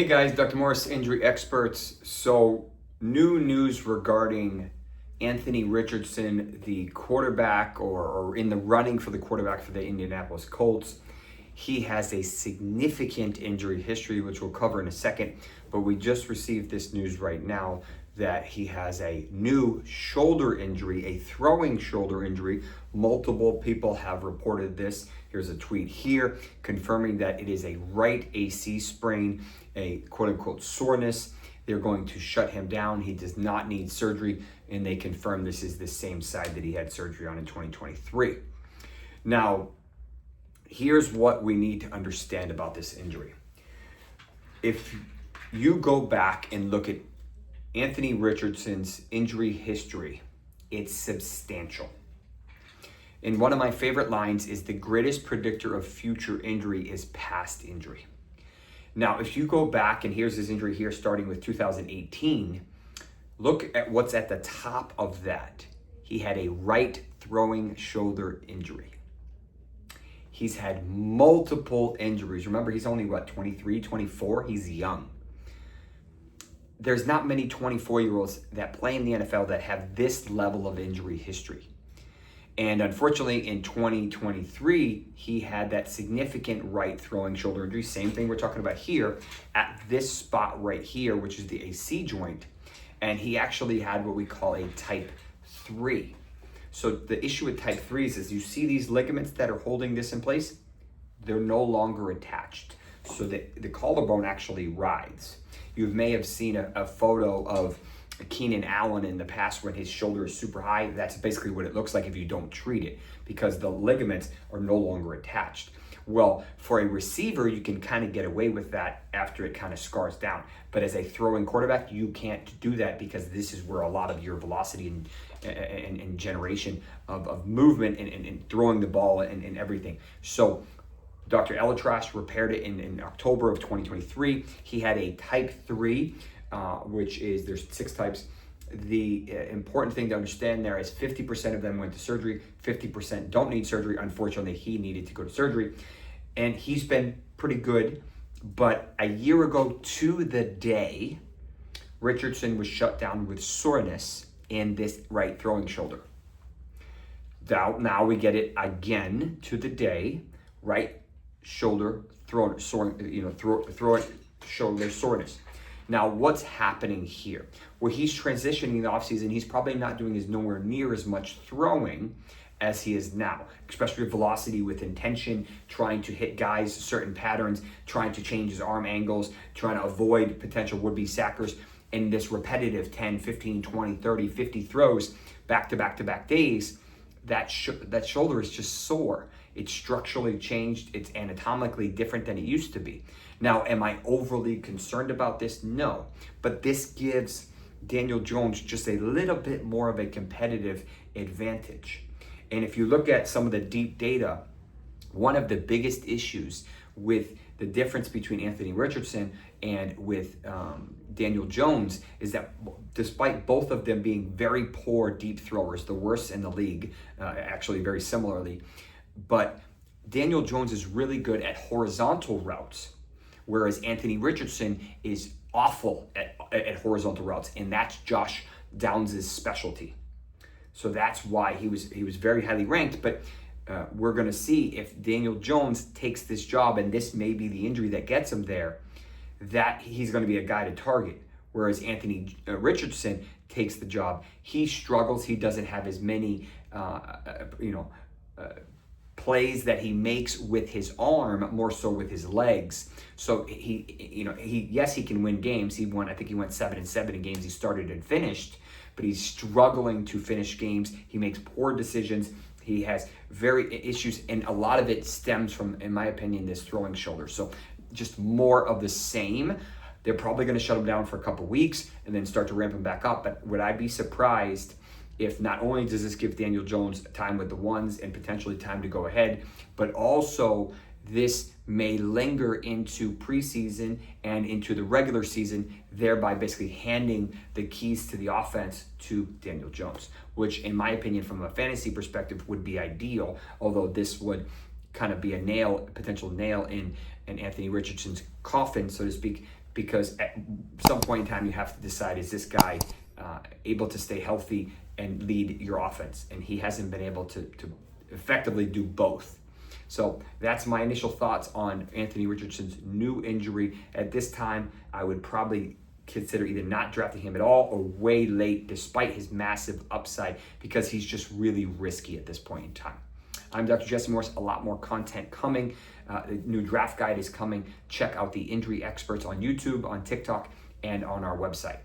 Hey guys, Dr. Morse, Injury Experts. So, new news regarding Anthony Richardson, the quarterback or in the running for the quarterback for the Indianapolis Colts. He has a significant injury history, which we'll cover in a second. But we just received this news right now that he has a new shoulder injury, a throwing shoulder injury. Multiple people have reported this. Here's a tweet here confirming that it is a right AC sprain, a quote-unquote soreness. They're going to shut him down. He does not need surgery, and they confirm this is the same side that he had surgery on in 2023. Now, here's what we need to understand about this injury. If you go back and look at Anthony Richardson's injury history, it's substantial. And one of my favorite lines is the greatest predictor of future injury is past injury. Now, if you go back, and here's his injury here starting with 2018, look at what's at the top of that. He had a right throwing shoulder injury. He's had multiple injuries. Remember, he's only, 23, 24? He's young. There's not many 24-year-olds that play in the NFL that have this level of injury history. And unfortunately, in 2023, he had that significant right throwing shoulder injury. Same thing we're talking about here at this spot right here, which is the AC joint. And he actually had what we call a type 3. So the issue with type 3s is you see these ligaments that are holding this in place, they're no longer attached. So the collarbone actually rides. You may have seen a photo of Keenan Allen in the past when his shoulder is super high. That's basically what it looks like if you don't treat it, because the ligaments are no longer attached. Well, for a receiver, you can kind of get away with that after it kind of scars down. But as a throwing quarterback, you can't do that, because this is where a lot of your velocity and generation of movement and throwing the ball and everything. So Dr. Elatrash repaired it in October of 2023. He had a type 3, which is, there's 6 types. The important thing to understand there is 50% of them went to surgery, 50% don't need surgery. Unfortunately, he needed to go to surgery, and he's been pretty good. But a year ago to the day, Richardson was shut down with soreness in this right throwing shoulder. Now we get it again to the day, right shoulder shoulder soreness. Now, what's happening here? Well, he's transitioning in the offseason. He's probably not doing nowhere near as much throwing as he is now, especially with velocity, with intention, trying to hit guys certain patterns, trying to change his arm angles, trying to avoid potential would-be sackers in this repetitive 10, 15, 20, 30, 50 throws back-to-back days. That shoulder is just sore. It's structurally changed. It's anatomically different than it used to be. Now, am I overly concerned about this? No. But this gives Daniel Jones just a little bit more of a competitive advantage. And if you look at some of the deep data, one of the biggest issues with the difference between Anthony Richardson and with Daniel Jones is that despite both of them being very poor deep throwers, the worst in the league, actually very similarly, but Daniel Jones is really good at horizontal routes, whereas Anthony Richardson is awful at horizontal routes, and that's Josh Downs' specialty. So that's why he was very highly ranked. But we're going to see if Daniel Jones takes this job, and this may be the injury that gets him there, that he's going to be a guy to target. Whereas Anthony Richardson takes the job, he struggles. He doesn't have as many, plays that he makes with his arm, more so with his legs. So he can win games. I think he went 7-7 in games he started and finished, but he's struggling to finish games. He makes poor decisions. He has very issues, and a lot of it stems from, in my opinion, this throwing shoulder. So just more of the same. They're probably going to shut him down for a couple weeks and then start to ramp him back up. But would I be surprised if not only does this give Daniel Jones time with the ones and potentially time to go ahead, but also this may linger into preseason and into the regular season, thereby basically handing the keys to the offense to Daniel Jones, which in my opinion, from a fantasy perspective, would be ideal, although this would kind of be a potential nail in Anthony Richardson's coffin, so to speak, because at some point in time you have to decide, is this guy able to stay healthy and lead your offense? And he hasn't been able to effectively do both. So that's my initial thoughts on Anthony Richardson's new injury. At this time, I would probably consider either not drafting him at all or way late, despite his massive upside, because he's just really risky at this point in time. I'm Dr. Jesse Morse. A lot more content coming. The new draft guide is coming. Check out the Injury Experts on YouTube, on TikTok, and on our website.